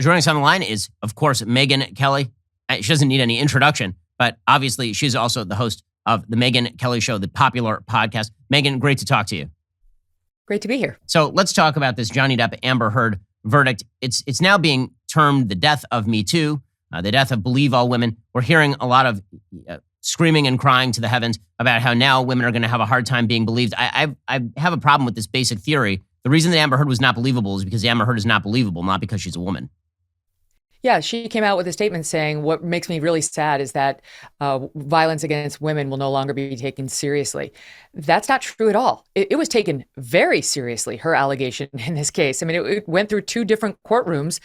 Joining us on the line is, of course, Megyn Kelly. She doesn't need any introduction, but obviously she's also the host of the Megyn Kelly Show, the popular podcast. Megyn, great to talk to you. Great to be here. So let's talk about this Johnny Depp Amber Heard verdict. It's now being termed the death of Me Too, the death of Believe All Women. We're hearing a lot of screaming and crying to the heavens about how now women are going to have a hard time being believed. I have a problem with this basic theory. The reason that Amber Heard was not believable is because Amber Heard is not believable, not because she's a woman. Yeah, she came out with a statement saying, what makes me really sad is that violence against women will no longer be taken seriously. That's not true at all. It was taken very seriously, her allegation in this case. I mean, it went through 2 different courtrooms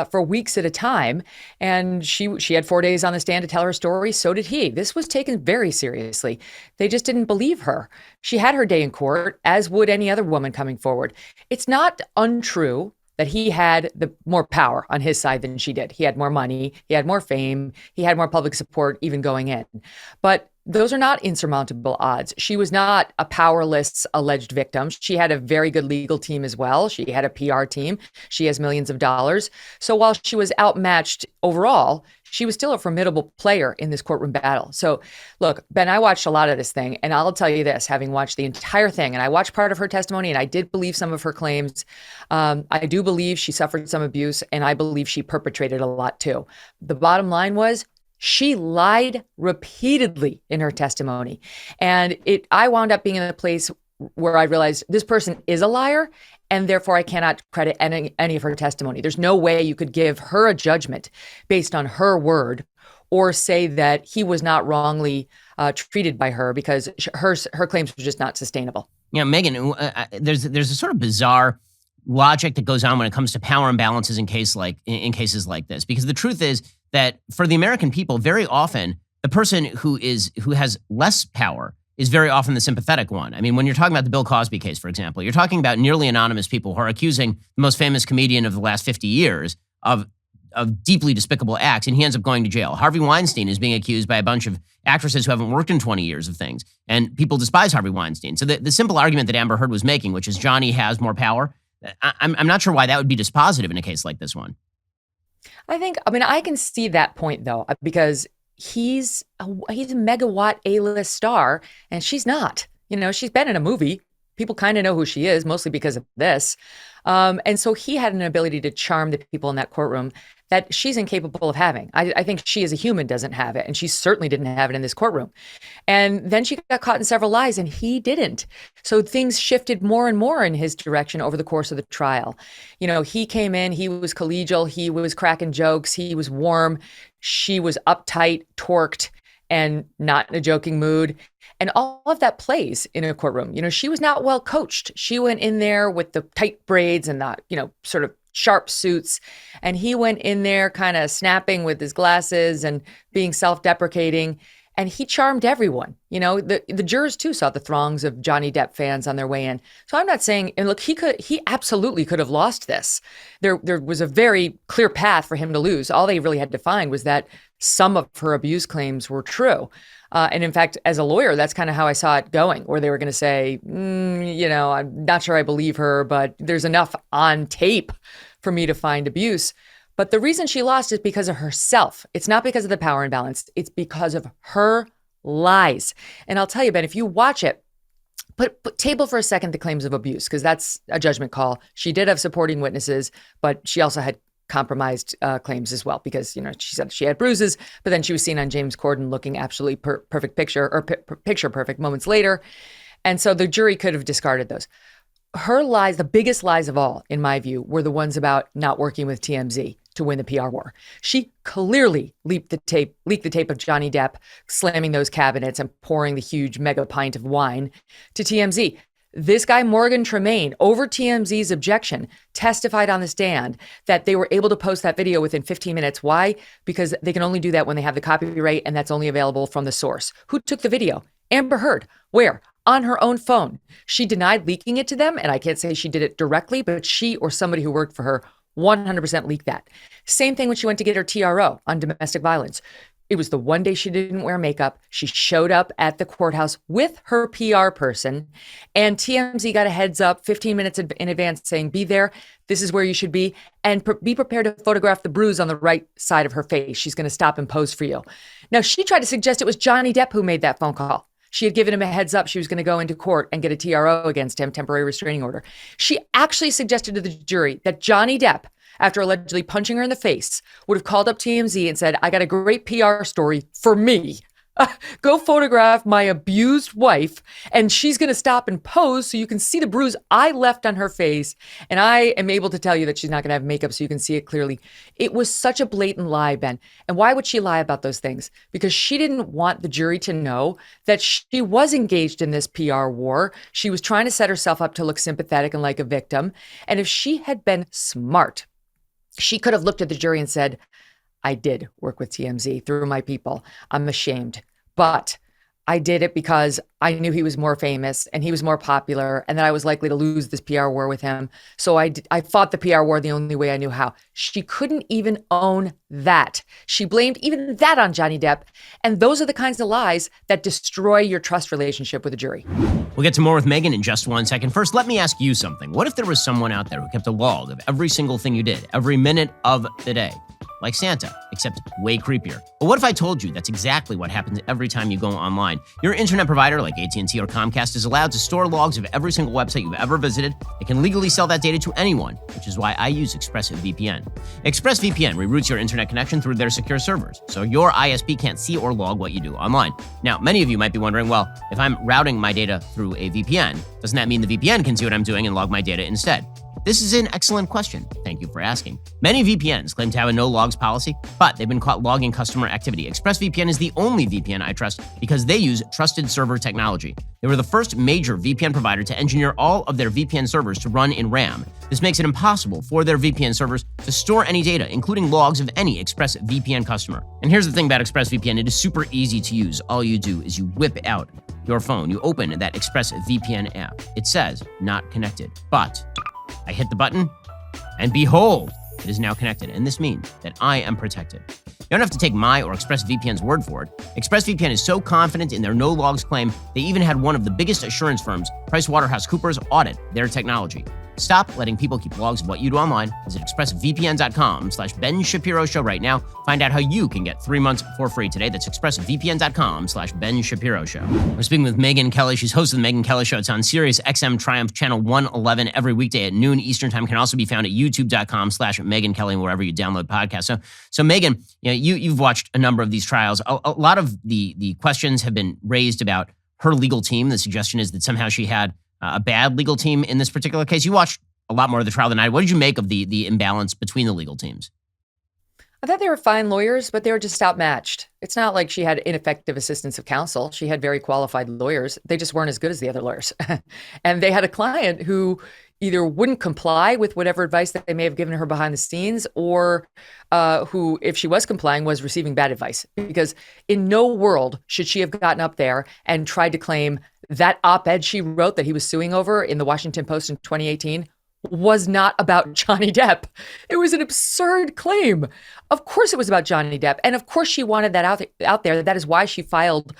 for weeks at a time. And she had 4 days on the stand to tell her story. So did he. This was taken very seriously. They just didn't believe her. She had her day in court, as would any other woman coming forward. It's not untrue that he had the more power on his side than she did. He had more money, he had more fame, he had more public support even going in. But those are not insurmountable odds. She was not a powerless alleged victim. She had a very good legal team as well. She had a PR team. She has millions of dollars. So while she was outmatched overall, she was still a formidable player in this courtroom battle. So look, Ben, I watched a lot of this thing, and I'll tell you this, having watched the entire thing, and I watched part of her testimony, and I did believe some of her claims. I do believe she suffered some abuse, and I believe she perpetrated a lot too. The bottom line was, she lied repeatedly in her testimony. And I wound up being in a place where I realized this person is a liar, and therefore I cannot credit any of her testimony. There's no way you could give her a judgment based on her word or say that he was not wrongly treated by her, because her claims were just not sustainable. Yeah, Megyn, there's a sort of bizarre logic that goes on when it comes to power imbalances in cases like this, because the truth is that for the American people, very often the person who has less power is very often the sympathetic one. I mean, when you're talking about the Bill Cosby case, for example, you're talking about nearly anonymous people who are accusing the most famous comedian of the last 50 years of deeply despicable acts, and he ends up going to jail. Harvey Weinstein is being accused by a bunch of actresses who haven't worked in 20 years of things, and people despise Harvey Weinstein. So the simple argument that Amber Heard was making, which is Johnny has more power, I'm not sure why that would be dispositive in a case like this one. I can see that point though, because he's a megawatt A-list star, and she's not. You know, she's been in a movie. People kind of know who she is, mostly because of this. And so he had an ability to charm the people in that courtroom that she's incapable of having. I think she as a human doesn't have it, and she certainly didn't have it in this courtroom. And then she got caught in several lies, and he didn't. So things shifted more and more in his direction over the course of the trial. You know, he came in, he was collegial, he was cracking jokes, he was warm, she was uptight, torqued, and not in a joking mood. And all of that plays in a courtroom. You know, she was not well coached. She went in there with the tight braids and the, sort of sharp suits. And he went in there kind of snapping with his glasses and being self-deprecating. And he charmed everyone. You know, the jurors too saw the throngs of Johnny Depp fans on their way in. So I'm not saying, and look, he absolutely could have lost this. There was a very clear path for him to lose. All they really had to find was that some of her abuse claims were true. And in fact, as a lawyer, that's kind of how I saw it going, where they were going to say, I'm not sure I believe her, but there's enough on tape for me to find abuse. But the reason she lost is because of herself. It's not because of the power imbalance. It's because of her lies. And I'll tell you, Ben, if you watch it, put table for a second the claims of abuse, because that's a judgment call. She did have supporting witnesses, but she also had compromised claims as well, because, she said she had bruises, but then she was seen on James Corden looking absolutely perfect picture, or picture perfect moments later. And so the jury could have discarded those. Her lies, the biggest lies of all, in my view, were the ones about not working with TMZ to win the PR war. She clearly leaked the tape of Johnny Depp slamming those cabinets and pouring the huge mega pint of wine to TMZ. This guy, Morgan Tremaine, over TMZ's objection, testified on the stand that they were able to post that video within 15 minutes. Why? Because they can only do that when they have the copyright, and that's only available from the source. Who took the video? Amber Heard. Where? On her own phone. She denied leaking it to them, and I can't say she did it directly, but she or somebody who worked for her 100% leaked that. Same thing when she went to get her TRO on domestic violence. It was the one day she didn't wear makeup. She showed up at the courthouse with her PR person, and TMZ got a heads up 15 minutes in advance saying, be there. This is where you should be. And be prepared to photograph the bruise on the right side of her face. She's going to stop and pose for you. Now, she tried to suggest it was Johnny Depp who made that phone call. She had given him a heads up she was going to go into court and get a TRO against him, temporary restraining order. She actually suggested to the jury that Johnny Depp, after allegedly punching her in the face, would have called up TMZ and said, I got a great PR story for me. Go photograph my abused wife, and she's going to stop and pose so you can see the bruise I left on her face. And I am able to tell you that she's not going to have makeup so you can see it clearly. It was such a blatant lie, Ben. And why would she lie about those things? Because she didn't want the jury to know that she was engaged in this PR war. She was trying to set herself up to look sympathetic and like a victim. And if she had been smart, she could have looked at the jury and said, I did work with TMZ through my people. I'm ashamed, but I did it because I knew he was more famous and he was more popular and that I was likely to lose this PR war with him. So I fought the PR war the only way I knew how. She couldn't even own that. She blamed even that on Johnny Depp. And those are the kinds of lies that destroy your trust relationship with a jury. We'll get to more with Megyn in just 1 second. First, let me ask you something. What if there was someone out there who kept a log of every single thing you did, every minute of the day? Like Santa, except way creepier. But what if I told you that's exactly what happens every time you go online? Your internet provider, like AT&T or Comcast, is allowed to store logs of every single website you've ever visited. It can legally sell that data to anyone, which is why I use ExpressVPN. ExpressVPN reroutes your internet connection through their secure servers, so your ISP can't see or log what you do online. Now, many of you might be wondering, well, if I'm routing my data through a VPN, doesn't that mean the VPN can see what I'm doing and log my data instead? This is an excellent question. Thank you for asking. Many VPNs claim to have a no logs policy, but they've been caught logging customer activity. ExpressVPN is the only VPN I trust because they use trusted server technology. They were the first major VPN provider to engineer all of their VPN servers to run in RAM. This makes it impossible for their VPN servers to store any data, including logs of any ExpressVPN customer. And here's the thing about ExpressVPN, it is super easy to use. All you do is you whip out your phone, you open that ExpressVPN app. It says not connected, but I hit the button, and behold, it is now connected, and this means that I am protected. You don't have to take my or ExpressVPN's word for it. ExpressVPN is so confident in their no-logs claim, they even had one of the biggest assurance firms, PricewaterhouseCoopers, audit their technology. Stop letting people keep logs of what you do online. Visit expressvpn.com/Ben Shapiro Show right now. Find out how you can get 3 months for free today. That's expressvpn.com/Ben Shapiro Show. We're speaking with Megyn Kelly. She's host of the Megyn Kelly Show. It's on Sirius XM Triumph Channel 111 every weekday at noon Eastern Time. Can also be found at youtube.com/Megyn Kelly, wherever you download podcasts. So Megyn, you've watched a number of these trials. A lot of the questions have been raised about her legal team. The suggestion is that somehow she had a bad legal team in this particular case. You watched a lot more of the trial than I did. What did you make of the imbalance between the legal teams? I thought they were fine lawyers, but they were just outmatched. It's not like she had ineffective assistance of counsel. She had very qualified lawyers. They just weren't as good as the other lawyers. And they had a client who either wouldn't comply with whatever advice that they may have given her behind the scenes, or who, if she was complying, was receiving bad advice. Because in no world should she have gotten up there and tried to claim that op-ed she wrote that he was suing over in the Washington Post in 2018 was not about Johnny Depp. It was an absurd claim. Of course it was about Johnny Depp. And of course she wanted that out there. That is why she filed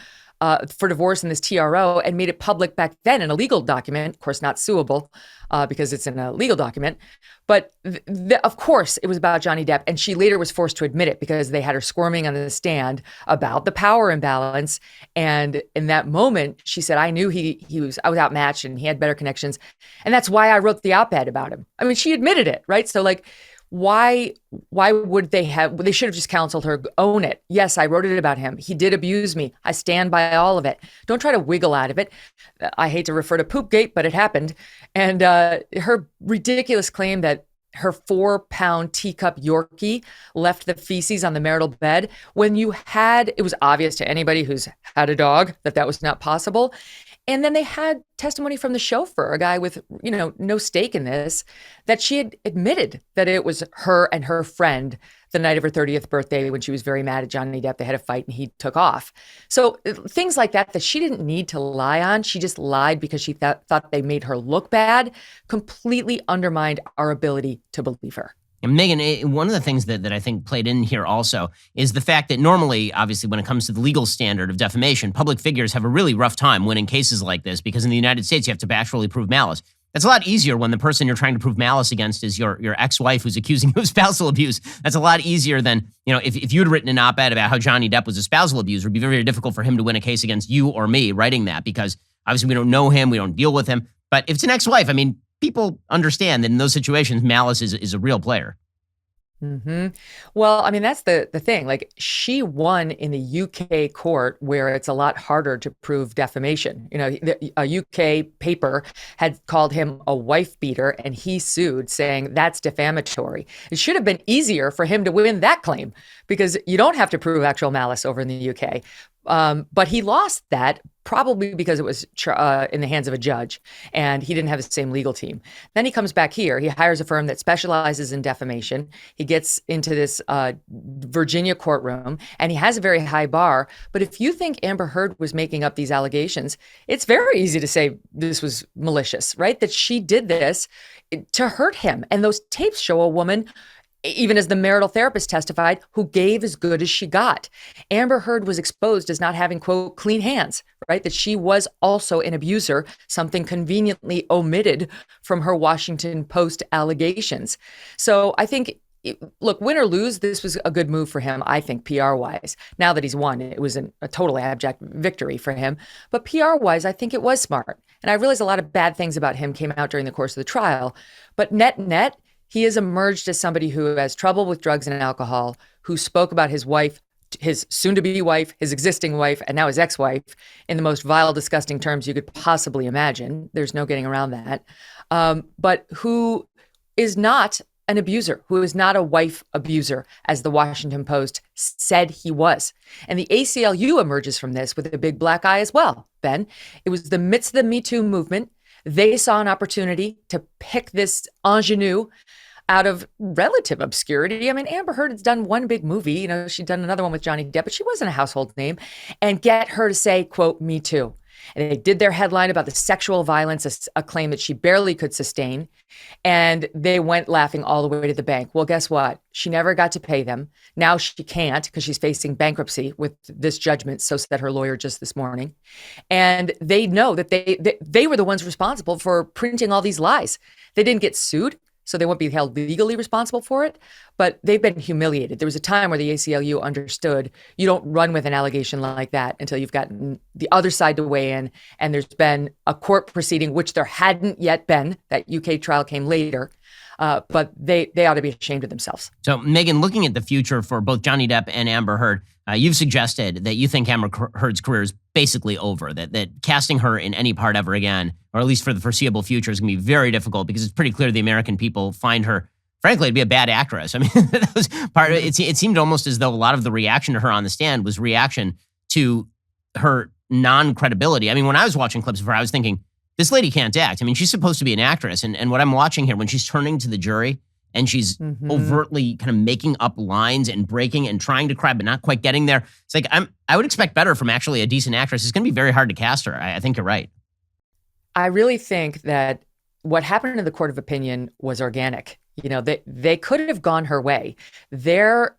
for divorce in this TRO and made it public back then in a legal document. Of course, not suable because it's in a legal document. But of course, it was about Johnny Depp. And she later was forced to admit it because they had her squirming on the stand about the power imbalance. And in that moment, she said, I knew I was outmatched and he had better connections. And that's why I wrote the op-ed about him. I mean, she admitted it, right? So like, why would they should have just counseled her, own it. Yes, I wrote it about him. He did abuse me. I stand by all of it. Don't try to wiggle out of it. I hate to refer to Poopgate, but it happened. And her ridiculous claim that her 4-pound teacup Yorkie left the feces on the marital bed when it was obvious to anybody who's had a dog that was not possible. And then they had testimony from the chauffeur, a guy with, no stake in this, that she had admitted that it was her and her friend the night of her 30th birthday when she was very mad at Johnny Depp. They had a fight and he took off. So things like that she didn't need to lie on. She just lied because she thought they made her look bad, completely undermined our ability to believe her. And Megan, one of the things that I think played in here also is the fact that normally, obviously, when it comes to the legal standard of defamation, public figures have a really rough time winning cases like this because in the United States, you have to actually prove malice. That's a lot easier when the person you're trying to prove malice against is your ex-wife who's accusing you of spousal abuse. That's a lot easier than, if you'd written an op-ed about how Johnny Depp was a spousal abuser, it would be very, very difficult for him to win a case against you or me writing that because obviously we don't know him, we don't deal with him. But if it's an ex-wife, I mean, people understand that in those situations, malice is a real player. Hmm. Well, I mean, that's the thing. Like, she won in the UK court where it's a lot harder to prove defamation. A UK paper had called him a wife beater and he sued saying that's defamatory. It should have been easier for him to win that claim because you don't have to prove actual malice over in the UK. But he lost that probably because it was in the hands of a judge and he didn't have the same legal team. Then he comes back here. He hires a firm that specializes in defamation. He gets into this Virginia courtroom and he has a very high bar. But if you think Amber Heard was making up these allegations, it's very easy to say this was malicious, right? That she did this to hurt him. And those tapes show a woman, even as the marital therapist testified, who gave as good as she got. Amber Heard was exposed as not having, quote, clean hands, right? That she was also an abuser, something conveniently omitted from her Washington Post allegations. So I think, look, win or lose, this was a good move for him, I think, PR-wise. Now that he's won, it was a totally abject victory for him. But PR-wise, I think it was smart. And I realize a lot of bad things about him came out during the course of the trial. But net, he has emerged as somebody who has trouble with drugs and alcohol, who spoke about his wife, his soon-to-be wife, his existing wife, and now his ex-wife in the most vile, disgusting terms you could possibly imagine. There's no getting around that. But who is not an abuser, who is not a wife abuser, as the Washington Post said he was. And the ACLU emerges from this with a big black eye as well, Ben. It was the midst of the Me Too movement. They saw an opportunity to pick this ingenue out of relative obscurity. I mean, Amber Heard has done one big movie, she'd done another one with Johnny Depp, but she wasn't a household name, and get her to say, quote, Me Too. And they did their headline about the sexual violence, a claim that she barely could sustain. And they went laughing all the way to the bank. Well, guess what? She never got to pay them. Now she can't because she's facing bankruptcy with this judgment, so said her lawyer just this morning. And they know that they were the ones responsible for printing all these lies. They didn't get sued, so they won't be held legally responsible for it, but they've been humiliated. There was a time where the ACLU understood you don't run with an allegation like that until you've gotten the other side to weigh in, and there's been a court proceeding, which there hadn't yet been. That UK trial came later, but they ought to be ashamed of themselves. So, Megan, looking at the future for both Johnny Depp and Amber Heard, you've suggested that you think Amber Heard's career is basically over, that casting her in any part ever again, or at least for the foreseeable future, is going to be very difficult because it's pretty clear the American people find her, frankly, to be a bad actress. I mean, that was part of it. It seemed almost as though a lot of the reaction to her on the stand was reaction to her non-credibility. I mean, when I was watching clips of her, I was thinking, this lady can't act. I mean, she's supposed to be an actress. And what I'm watching here, when she's turning to the jury and she's overtly kind of making up lines and breaking and trying to cry, but not quite getting there, it's like, I would expect better from actually a decent actress. It's going to be very hard to cast her. I think you're right. I really think that what happened in the court of opinion was organic. They could have gone her way. Their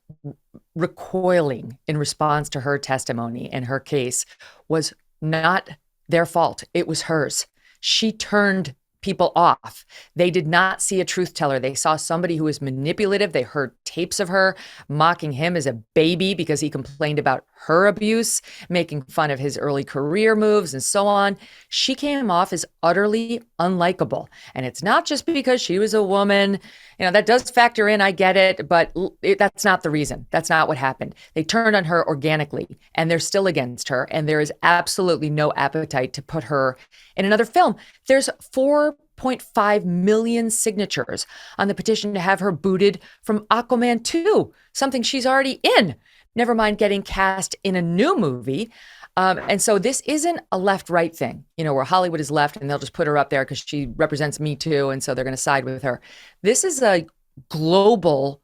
recoiling in response to her testimony and her case was not their fault. It was hers. She turned people off. They did not see a truth teller. They saw somebody who was manipulative. They heard tapes of her mocking him as a baby because he complained about her abuse, making fun of his early career moves and so on. She came off as utterly unlikable. And it's not just because she was a woman. That does factor in, I get it, but that's not the reason. That's not what happened. They turned on her organically, and they're still against her, and there is absolutely no appetite to put her in another film. There's 4.5 million signatures on the petition to have her booted from Aquaman 2, something she's already in. Never mind getting cast in a new movie. And so this isn't a left-right thing, where Hollywood is left and they'll just put her up there because she represents Me Too, and so they're going to side with her. This is a global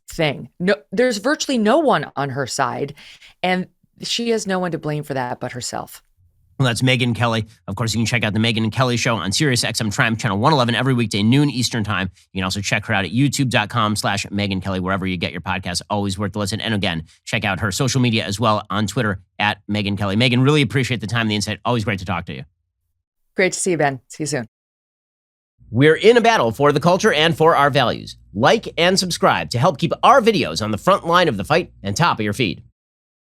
thing. No, there's virtually no one on her side, and she has no one to blame for that but herself. Well, that's Megyn Kelly. Of course, you can check out the Megyn and Kelly Show on Sirius XM Triumph Channel 111 every weekday, noon Eastern Time. You can also check her out at youtube.com/Megyn Kelly, wherever you get your podcasts. Always worth the listen. And again, check out her social media as well on Twitter at Megyn Kelly. Megyn, really appreciate the time and the insight. Always great to talk to you. Great to see you, Ben. See you soon. We're in a battle for the culture and for our values. Like and subscribe to help keep our videos on the front line of the fight and top of your feed.